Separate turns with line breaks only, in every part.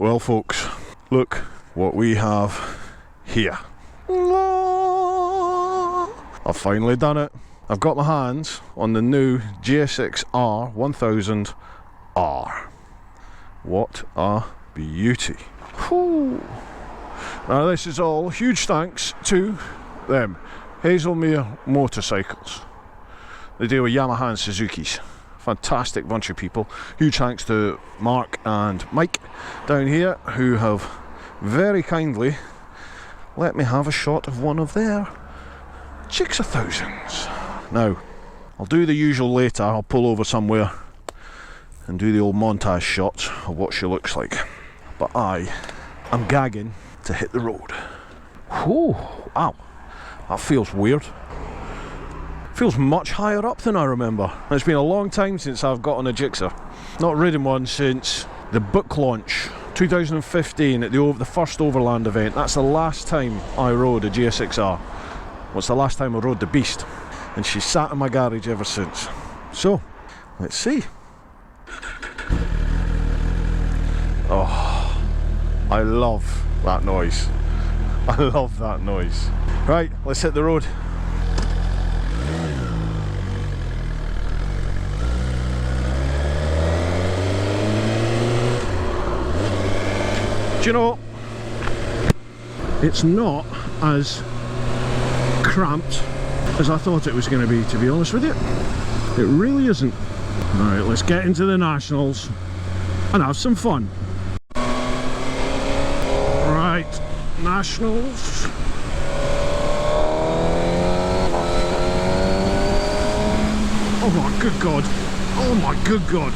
Well folks, look what we have here. I've finally done it. I've got my hands on the new GSXR R1000R. What a beauty. Whew. Now this is all huge thanks to them, Hazelmere Motorcycles. They deal with Yamaha and Suzuki's. Fantastic bunch of people. Huge thanks to Mark and Mike down here who have very kindly let me have a shot of one of their Gixxer thousands. Now, I'll do the usual later. I'll pull over somewhere and do the old montage shots of what she looks like. But I am gagging to hit the road. Whew, wow, that feels weird. Feels much higher up than I remember. It's been a long time since I've got on a Gixxer. Not ridden one since the book launch 2015 at the first Overland event. That's the last time I rode a GSXR. What's the last time I rode the beast? And she's sat in my garage ever since. So, let's see. Oh, I love that noise. I love that noise. Right, let's hit the road. Do you know, it's not as cramped as I thought it was going to be honest with you. It really isn't. Alright, let's get into the Nationals and have some fun. Right, Nationals. Oh my good God. Oh my good God.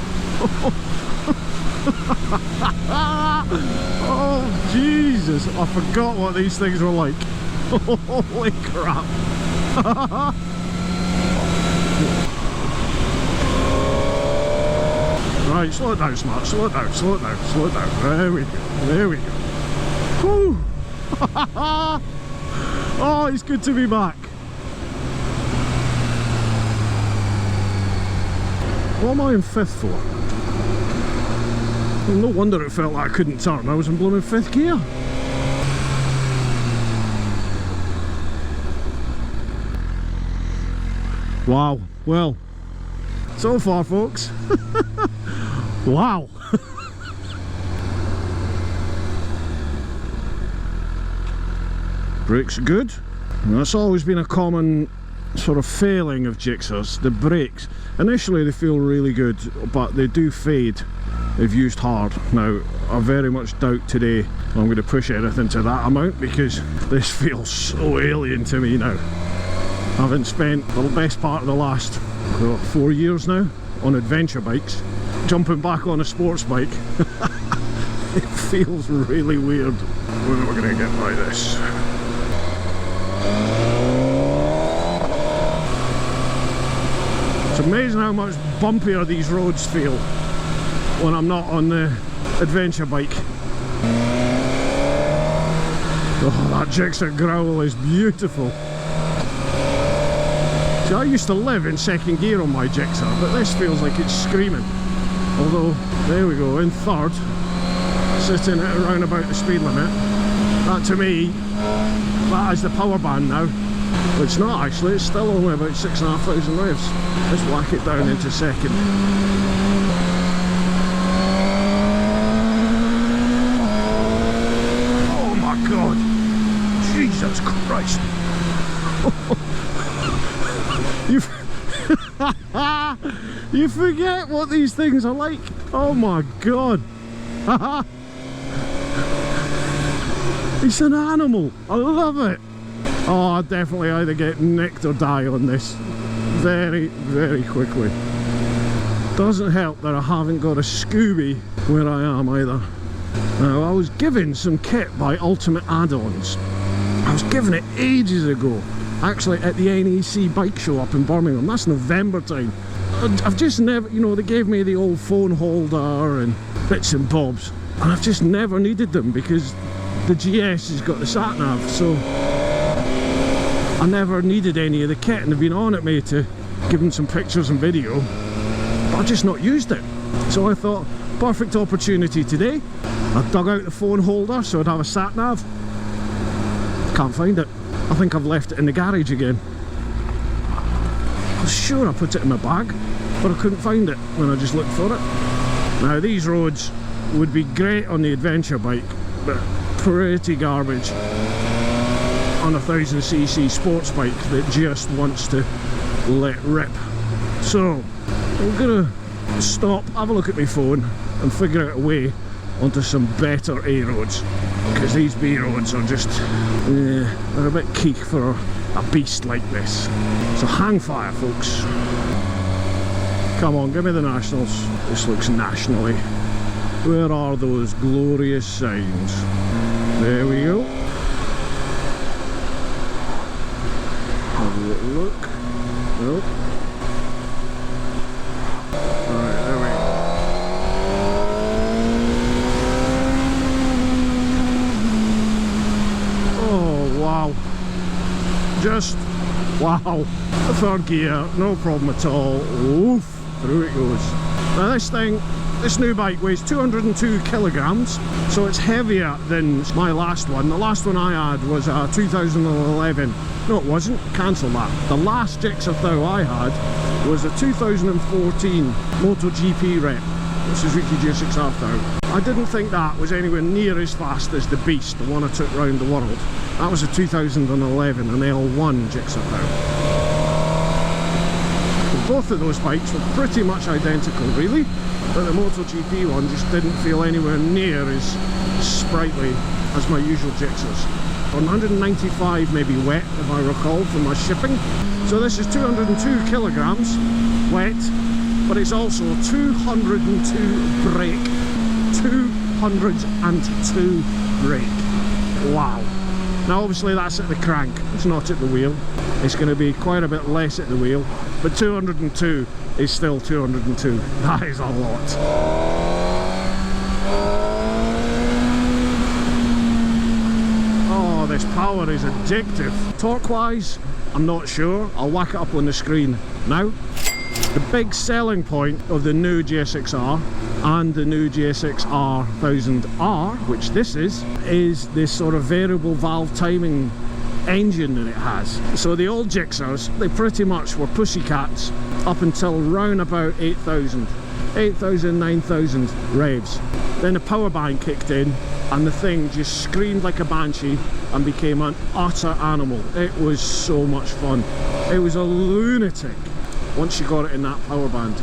Oh Jesus, I forgot what these things were like. Holy crap. Right, slow it down, Smart, slow it down, slow it down, slow it down. There we go, there we go. Whew. Oh, it's good to be back. What am I in fifth for? Well, no wonder it felt like I couldn't turn. I was in blooming fifth gear. Wow. Well, so far, folks. Wow. Brakes good. And that's always been a common sort of failing of Gixxers. The brakes. Initially they feel really good, but they do fade if used hard. Now, I very much doubt today I'm going to push anything to that amount because this feels so alien to me now. Having spent the best part of the last 4 years now on adventure bikes, jumping back on a sports bike, it feels really weird. When am I going to get by this? It's amazing how much bumpier these roads feel when I'm not on the adventure bike. Oh, that Gixxer growl is beautiful. See, I used to live in second gear on my Gixxer, but this feels like it's screaming. Although, there we go, in third, sitting at around about the speed limit. That to me, that is the power band now. It's not actually, it's still only about 6,500 revs. Let's whack it down into second. Oh my God! Jesus Christ! You forget what these things are like. Oh my God! It's an animal. I love it. Oh, I'd definitely either get nicked or die on this very, very quickly. Doesn't help that I haven't got a Scooby where I am either. Now, I was given some kit by Ultimate Add-ons. I was given it ages ago, actually at the NEC bike show up in Birmingham. That's November time. I've just never, you know, they gave me the old phone holder and bits and bobs, and I've just never needed them because the GS has got the sat-nav, so I never needed any of the kit, and they've been on at me to give them some pictures and video, but I've just not used it. So I thought, perfect opportunity today. I dug out the phone holder so I'd have a sat nav. Can't find it. I think I've left it in the garage again. I was sure I put it in my bag, but I couldn't find it when I just looked for it. Now these roads would be great on the adventure bike, but pretty garbage on a 1000cc sports bike that just wants to let rip. So I'm gonna stop, have a look at my phone and figure out a way onto some better A roads, because these B roads are just they're a bit keek for a beast like this. So hang fire, folks. Come on, give me the nationals. This looks nationally. Where are those glorious signs? There we go. Have a little look. Nope. Alright, there we go. Oh, wow. Just, wow. The third gear, no problem at all. Oof, through it goes. Now this new bike weighs 202 kilograms, so it's heavier than my last one. The last one I had was a 2011. No, it wasn't. Cancel that. The last Gixxer though I had was a 2014 MotoGP rep, the Suzuki GSXR R1000R. I didn't think that was anywhere near as fast as the beast, the one I took round the world. That was a 2011, an L1 Gixxer though. Both of those bikes were pretty much identical really, but the MotoGP one just didn't feel anywhere near as sprightly as my usual Gixxers. 195 maybe wet if I recall from my shipping. So this is 202 kilograms wet, but it's also 202 brake. 202 brake. Wow. Now obviously that's at the crank, it's not at the wheel. It's going to be quite a bit less at the wheel, but 202 is still 202. That is a lot. Oh, this power is addictive. Torque-wise, I'm not sure. I'll whack it up on the screen now. The big selling point of the new GSXR and the new GSXR R1000R, which this is this sort of variable valve timing engine that it has. So the old Gixxers, they pretty much were pussycats up until round about 8,000, 9,000 revs. Then the power band kicked in and the thing just screamed like a banshee and became an utter animal. It was so much fun. It was a lunatic once you got it in that power band.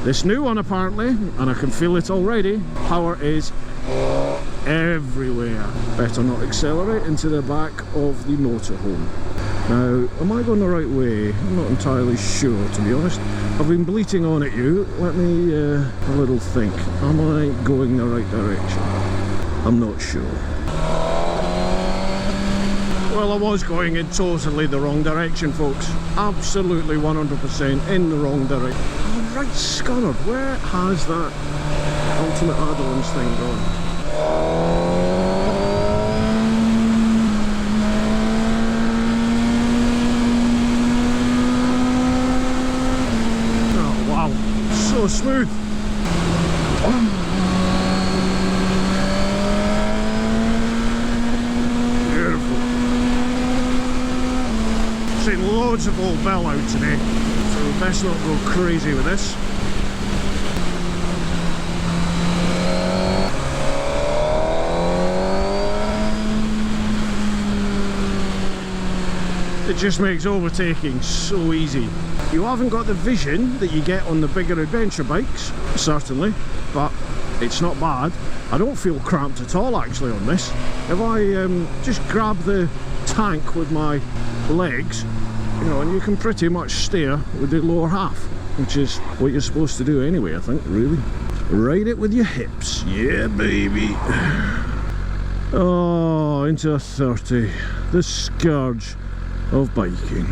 This new one apparently, and I can feel it already, power is everywhere. Better not accelerate into the back of the motorhome. Now, am I going the right way? I'm not entirely sure, to be honest. I've been bleating on at you. Let me have a little think. Am I going the right direction? I'm not sure. Well, I was going in totally the wrong direction, folks. Absolutely 100% in the wrong direction. Oh, right scunnered. Where has that ultimate add-ons thing gone? Oh, wow. So smooth. Seen loads of old bell out today, so we best not go crazy with this. It just makes overtaking so easy. You haven't got the vision that you get on the bigger adventure bikes, certainly, but it's not bad. I don't feel cramped at all actually on this. If I just grab the tank with my legs, you know, and you can pretty much steer with the lower half, which is what you're supposed to do anyway, I think, really. Ride it with your hips. Yeah, baby. Oh, into a 30. The scourge of biking.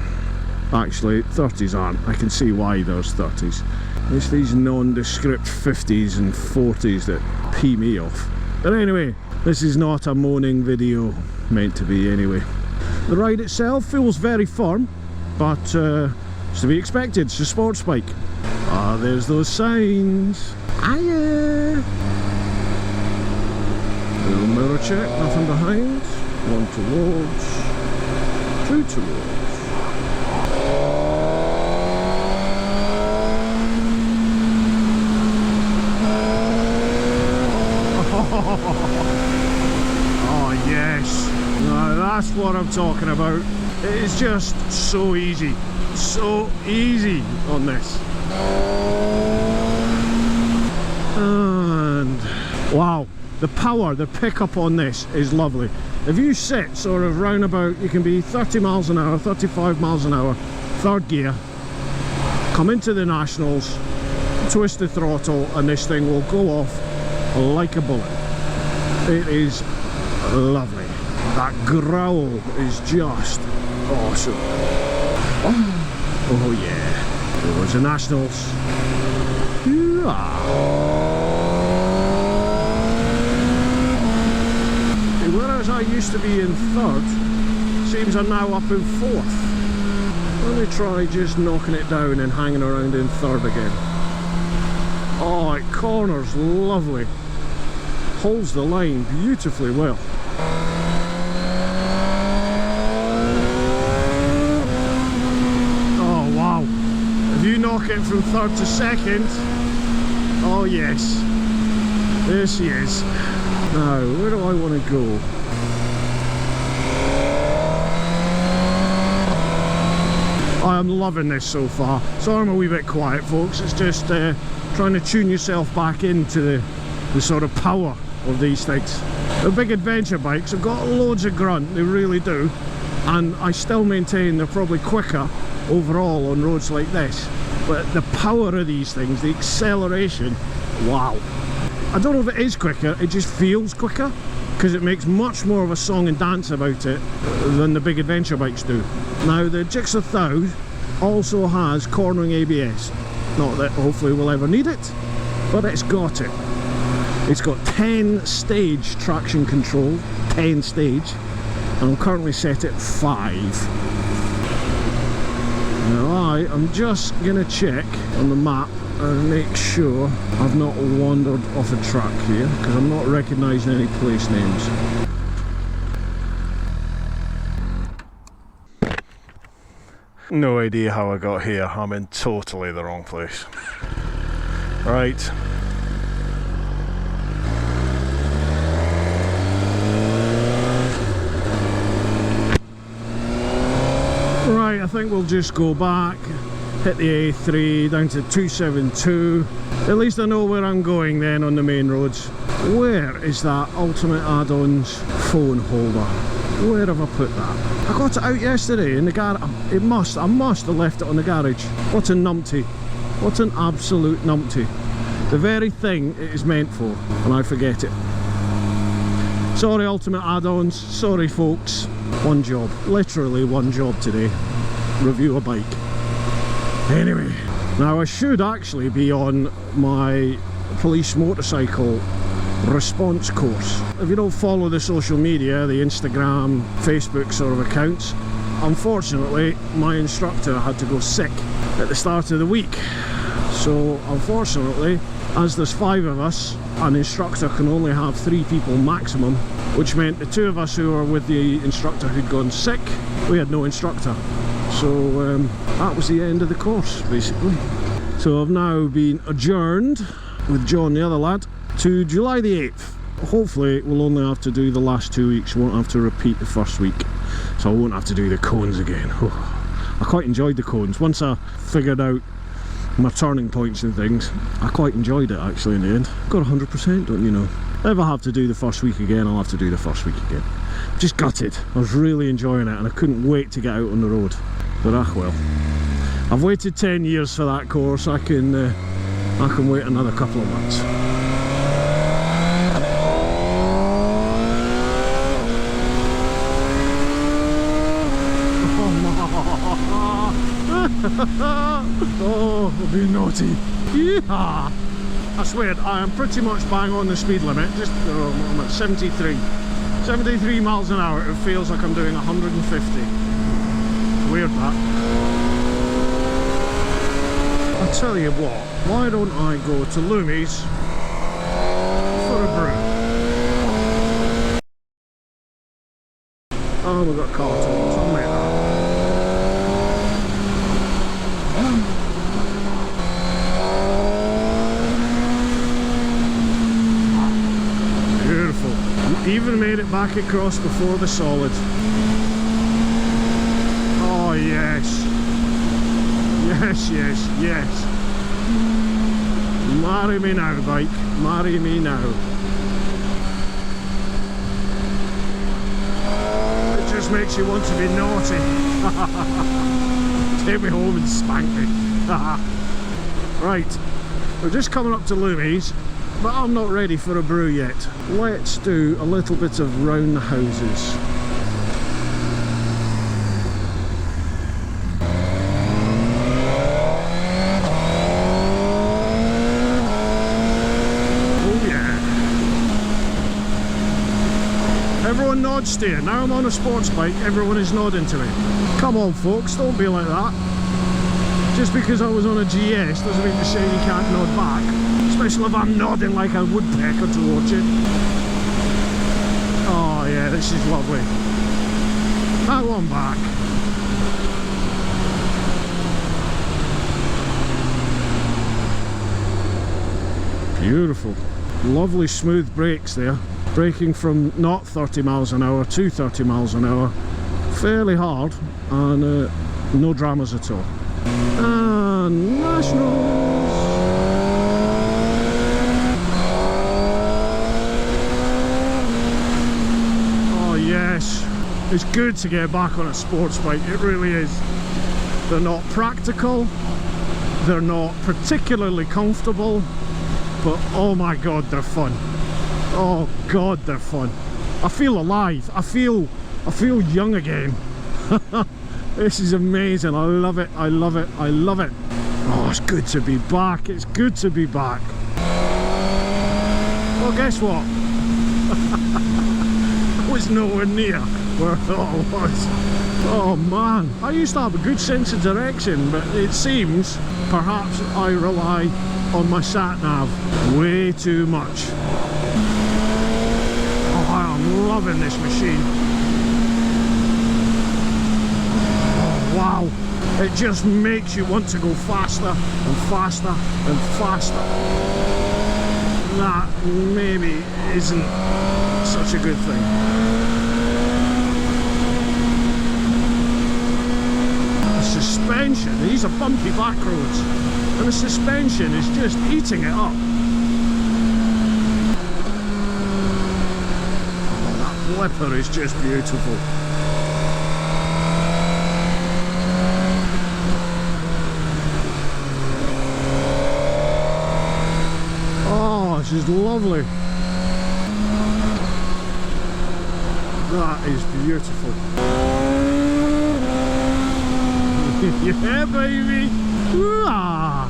Actually, 30s aren't. I can see why there's 30s. It's these nondescript 50s and 40s that pee me off. But anyway, this is not a moaning video, meant to be anyway. The ride itself feels very firm, but it's to be expected. It's a sports bike. Ah, there's those signs. Hiya! Little mirror check, nothing behind. One towards, two towards. Oh yes, now that's what I'm talking about. It is just so easy on this. And wow, the power, the pickup on this is lovely. If you sit sort of round about, you can be 30 miles an hour, 35 miles an hour, third gear, come into the nationals, twist the throttle, and this thing will go off like a bullet. It is lovely. That growl is just awesome. Oh yeah, there's the nationals. Whereas I used to be in third, seems I'm now up in fourth. Let me try just knocking it down and hanging around in third again. Oh, it corners lovely. Holds the line beautifully well. Oh wow. If you knock it from third to second, oh yes. There she is. Now, where do I want to go? I am loving this so far. Sorry I'm a wee bit quiet, folks. It's just trying to tune yourself back into the sort of power of these things. The big adventure bikes have got loads of grunt, they really do, and I still maintain they're probably quicker overall on roads like this, but the power of these things, the acceleration, wow. I don't know if it is quicker, it just feels quicker because it makes much more of a song and dance about it than the big adventure bikes do. Now the Gixxer 1000 also has cornering ABS, not that hopefully we'll ever need it, but it's got it. It's got 10 stage traction control, 10 stage, and I'm currently set at 5. Now I am just going to check on the map and make sure I've not wandered off a track here, because I'm not recognising any place names. No idea how I got here, I'm in totally the wrong place. Right. Right, I think we'll just go back, hit the A3 down to 272. At least I know where I'm going then on the main roads. Where is that Ultimate Add-ons phone holder? Where have I put that? I got it out yesterday in the garage. I must have left it on the garage. What a numpty. What an absolute numpty. The very thing it is meant for, and I forget it. Sorry Ultimate Add-ons, sorry folks. One job, literally one job today. Review a bike. Anyway, now I should actually be on my police motorcycle response course. If you don't follow the social media, the Instagram, Facebook sort of accounts, unfortunately my instructor had to go sick at the start of the week. So unfortunately, as there's 5 of us, an instructor can only have 3 people maximum, which meant the 2 of us who were with the instructor who'd gone sick, we had no instructor. So that was the end of the course basically. So I've now been adjourned with John, the other lad, to July the 8th. Hopefully we'll only have to do the last 2 weeks, won't have to repeat the first week. So I won't have to do the cones again. I quite enjoyed the cones. Once I figured out my turning points and things, I quite enjoyed it actually in the end. Got 100%, don't you know. If I have to do the first week again, I'll have to do the first week again. Just gutted. I was really enjoying it and I couldn't wait to get out on the road. But well, I've waited 10 years for that course. I can wait another couple of months. Oh, I'll be naughty. Yeah. I swear, I am pretty much bang on the speed limit. Just I'm at 73 miles an hour. It feels like I'm doing 150. Weird that. I'll tell you what, why don't I go to Lumi's for a brew? Oh, we've got cartons, I'll make that. Beautiful. Even made it back across before the solid. Oh yes. Yes, yes, yes. Marry me now, bike. Marry me now. It just makes you want to be naughty. Take me home and spank me. Right, we're just coming up to Lumi's, but I'm not ready for a brew yet. Let's do a little bit of round the houses. Everyone nods to you. Now I'm on a sports bike, everyone is nodding to me. Come on folks, don't be like that. Just because I was on a GS doesn't mean to say you can't nod back. Especially if I'm nodding like a woodpecker towards you. Oh yeah, this is lovely. That one back. Beautiful. Lovely smooth brakes there. Braking from not 30 miles an hour to 30 miles an hour. Fairly hard and no dramas at all. And Nationals! Oh yes, it's good to get back on a sports bike, it really is. They're not practical, they're not particularly comfortable, but oh my god, they're fun. Oh god, they're fun. I feel alive. I feel young again. This is amazing. I love it. I love it. I love it. Oh, it's good to be back. It's good to be back. Well, guess what? I was nowhere near where I thought I was. Oh man, I used to have a good sense of direction, but it seems perhaps I rely on my sat-nav way too much. I'm loving this machine. Oh, wow, it just makes you want to go faster and faster and faster. That maybe isn't such a good thing. The suspension, these are bumpy back roads, and the suspension is just eating it up. Flipper is just beautiful. Oh, this is lovely. That is beautiful. Yeah, baby. Hoo-ah.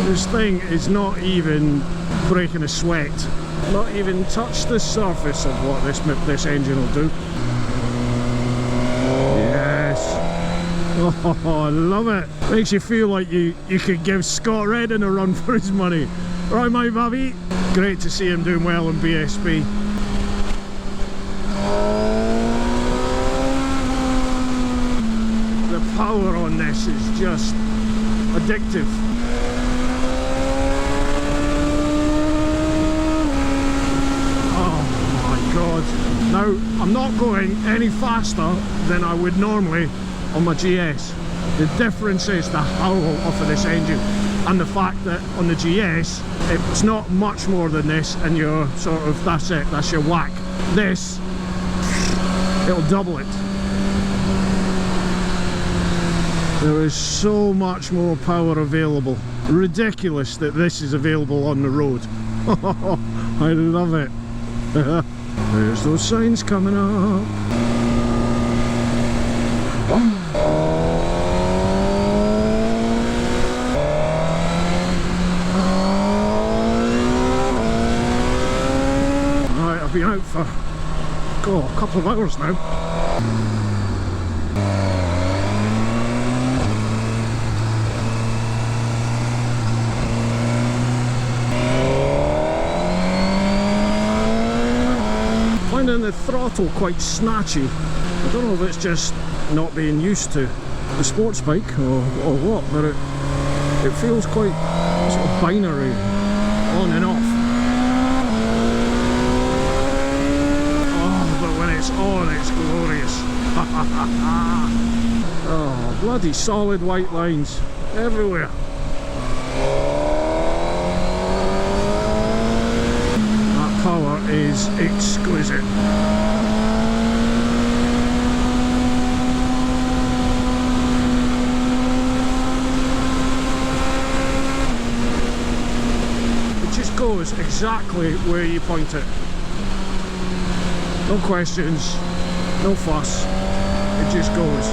This thing is not even breaking a sweat, not even touched the surface of what this engine will do. Yes. Oh, I love it. Makes you feel like you could give Scott Redding a run for his money. Right, my baby? Great to see him doing well in BSB. The power on this is just addictive. God. Now, I'm not going any faster than I would normally on my GS. The difference is the howl off of this engine and the fact that on the GS it's not much more than this and you're sort of, that's it, that's your whack. This, it'll double it. There is so much more power available. Ridiculous that this is available on the road. I love it. There's those signs coming up. Right, I've been out for a
couple of hours now. Finding the throttle quite snatchy. I don't know if it's just not being used to the sports bike or what, but it feels quite sort of binary, on and off. Oh, but when it's on, it's glorious. Oh, bloody solid white lines everywhere. That power is exquisite. Goes exactly where you point it. No questions, no fuss, it just goes.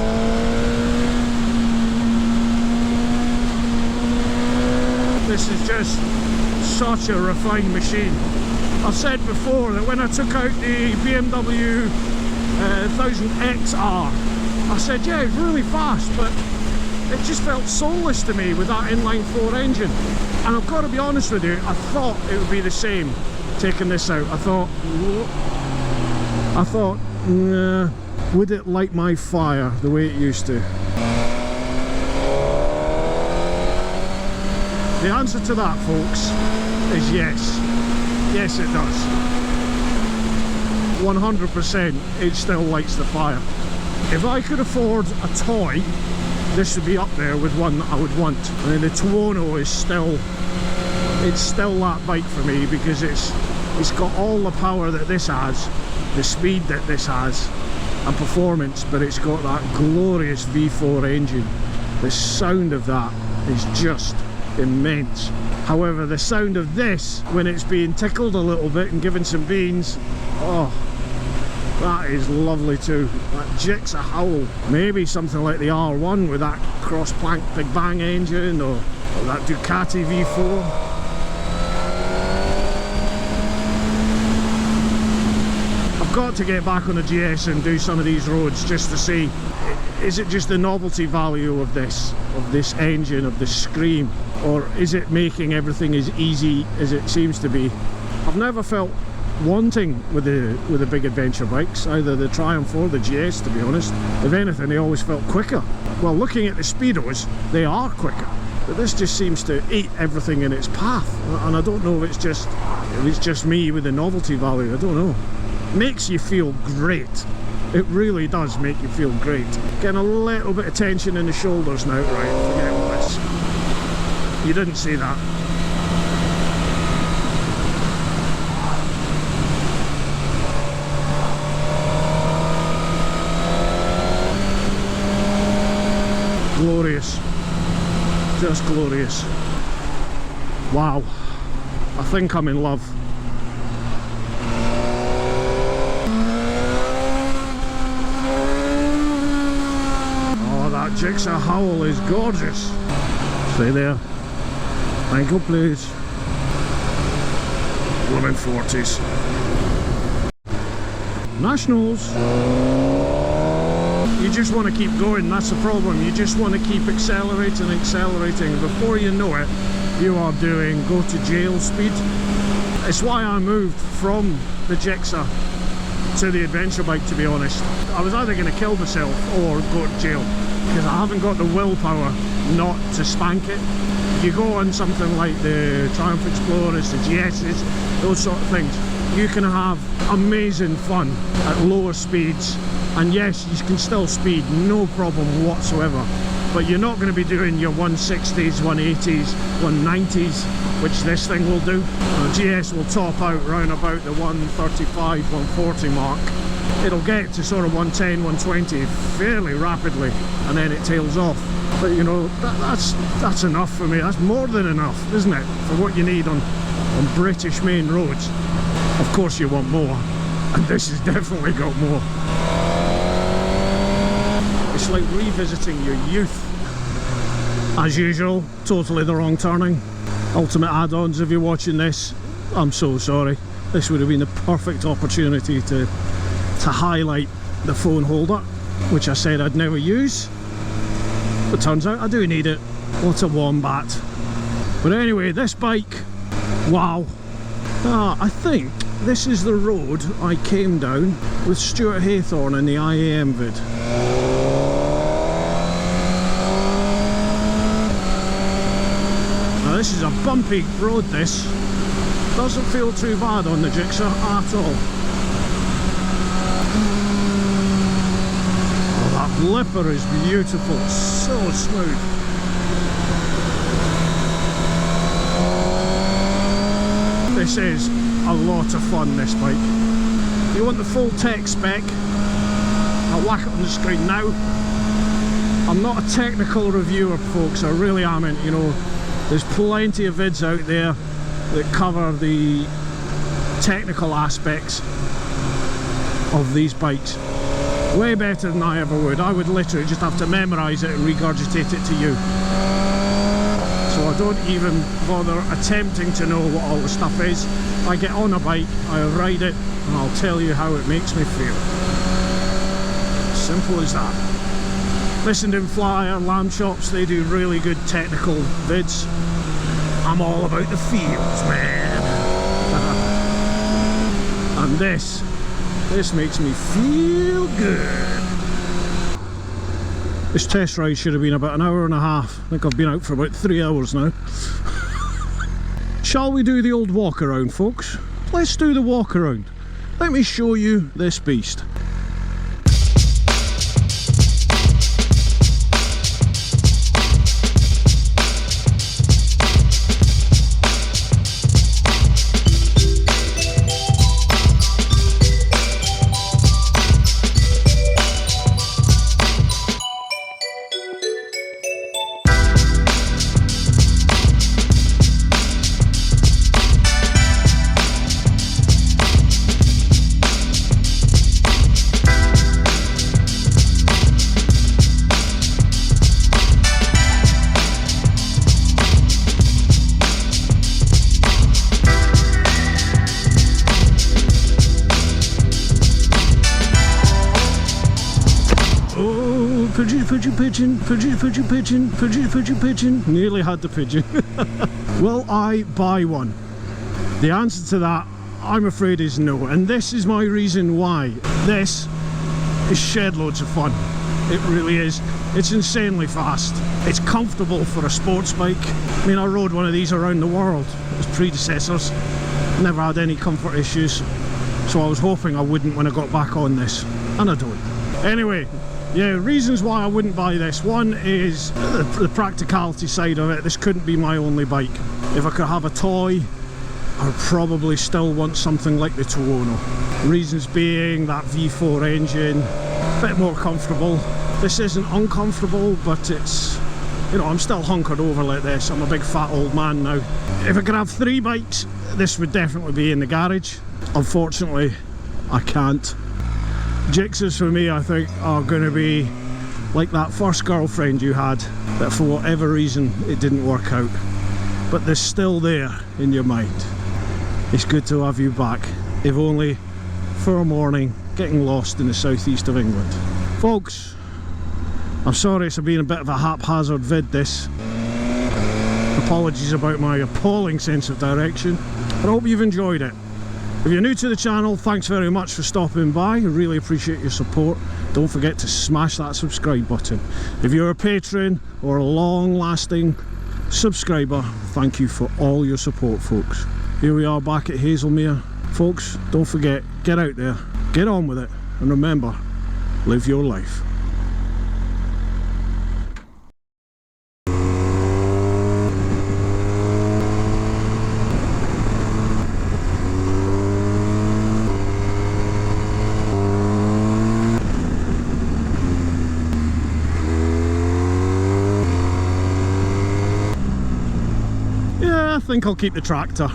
This is just such a refined machine. I've said before that when I took out the BMW 1000XR, I said, yeah, it's really fast, but it just felt soulless to me with that inline 4 engine. And I've got to be honest with you, I thought it would be the same taking this out. I thought, nah, would it light my fire the way it used to? The answer to that, folks, is yes. Yes, it does. 100% it still lights the fire. If I could afford a toy, this would be up there with one that I would want. I mean, the TeapotOne is still, it's still that bike for me, because it's got all the power that this has, the speed that this has, and performance, but it's got that glorious V4 engine. The sound of that is just immense. However, the sound of this, when it's being tickled a little bit and given some beans, oh, that is lovely too. That Gixxer howl. Maybe something like the R1 with that cross-plank Big Bang engine, or that Ducati V4. I've got to get back on the GS and do some of these roads just to see, is it just the novelty value of this engine, of the Scream, or is it making everything as easy as it seems to be? I've never felt wanting with the big adventure bikes, either the Triumph or the GS, to be honest. If anything, they always felt quicker. Well, looking at the Speedos, they are quicker, but this just seems to eat everything in its path, and I don't know if it's just me with the novelty value. I don't know. Makes you feel great. It really does make you feel great. Getting a little bit of tension in the shoulders now. Right, forget all this. You didn't see that. Glorious. Just glorious. Wow. I think I'm in love. Oh, that Gixxer howl is gorgeous. Stay there. Thank you, please. Women 40s. Nationals. You just want to keep going, that's the problem. You just want to keep accelerating. Before you know it, you are doing go to jail speed. It's why I moved from the Gixxer to the adventure bike, to be honest. I was either going to kill myself or go to jail, because I haven't got the willpower not to spank it. You go on something like the Triumph Explorers, the GS's, those sort of things, you can have amazing fun at lower speeds. And yes, you can still speed, no problem whatsoever. But you're not going to be doing your 160s, 180s, 190s, which this thing will do. The GS will top out round about the 135, 140 mark. It'll get to sort of 110, 120 fairly rapidly, and then it tails off. But you know, that's enough for me. That's more than enough, isn't it, for what you need on British main roads. Of course you want more, and this has definitely got more. It's like revisiting your youth. As usual, totally the wrong turning. Ultimate add-ons, if you're watching this, I'm so sorry. This would have been the perfect opportunity to to highlight the phone holder, which I said I'd never use, but turns out I do need it. What a wombat. But anyway, this bike, wow. I think this is the road I came down with Stuart Haythorne in the IAM vid. Now this is a bumpy road, this. Doesn't feel too bad on the Gixxer at all. Oh, that lipper is beautiful, so smooth. This is a lot of fun, this bike. If you want the full tech spec, I'll whack it on the screen now. I'm not a technical reviewer, folks, I really am. You know, there's plenty of vids out there that cover the technical aspects of these bikes way better than I ever would. I would literally just have to memorise it and regurgitate it to you. So I don't even bother attempting to know what all the stuff is. I get on a bike, I ride it, and I'll tell you how it makes me feel. Simple as that. Listen to Flyer, Lamb Chops, they do really good technical vids. I'm all about the feels, man. And this makes me feel good. This test ride should have been about an hour and a half. I think I've been out for about 3 hours now. Shall we do the old walk around, folks? Let's do the walk around. Let me show you this beast. Pigeon. Nearly had the pigeon. Will I buy one? The answer to that, I'm afraid, is no. And this is my reason why. This is shed loads of fun. It really is. It's insanely fast. It's comfortable for a sports bike. I mean, I rode one of these around the world. It was predecessors. Never had any comfort issues. So I was hoping I wouldn't when I got back on this. And I don't. Anyway. Yeah, reasons why I wouldn't buy this. One is the practicality side of it. This couldn't be my only bike. If I could have a toy, I'd probably still want something like the TeapotOne. Reasons being that V4 engine, a bit more comfortable. This isn't uncomfortable, but it's, you know, I'm still hunkered over like this. I'm a big fat old man now. If I could have 3 bikes, this would definitely be in the garage. Unfortunately, I can't. Gixxers for me, I think, are going to be like that first girlfriend you had that for whatever reason it didn't work out, but they're still there in your mind. It's good to have you back, if only for a morning getting lost in the southeast of England. Folks, I'm sorry it's been a bit of a haphazard vid, this. Apologies about my appalling sense of direction, but I hope you've enjoyed it. If you're new to the channel, thanks very much for stopping by. I really appreciate your support. Don't forget to smash that subscribe button. If you're a patron or a long-lasting subscriber, thank you for all your support, folks. Here we are back at Hazelmere. Folks, don't forget, get out there, get on with it, and remember, live your life. I think I'll keep the tractor.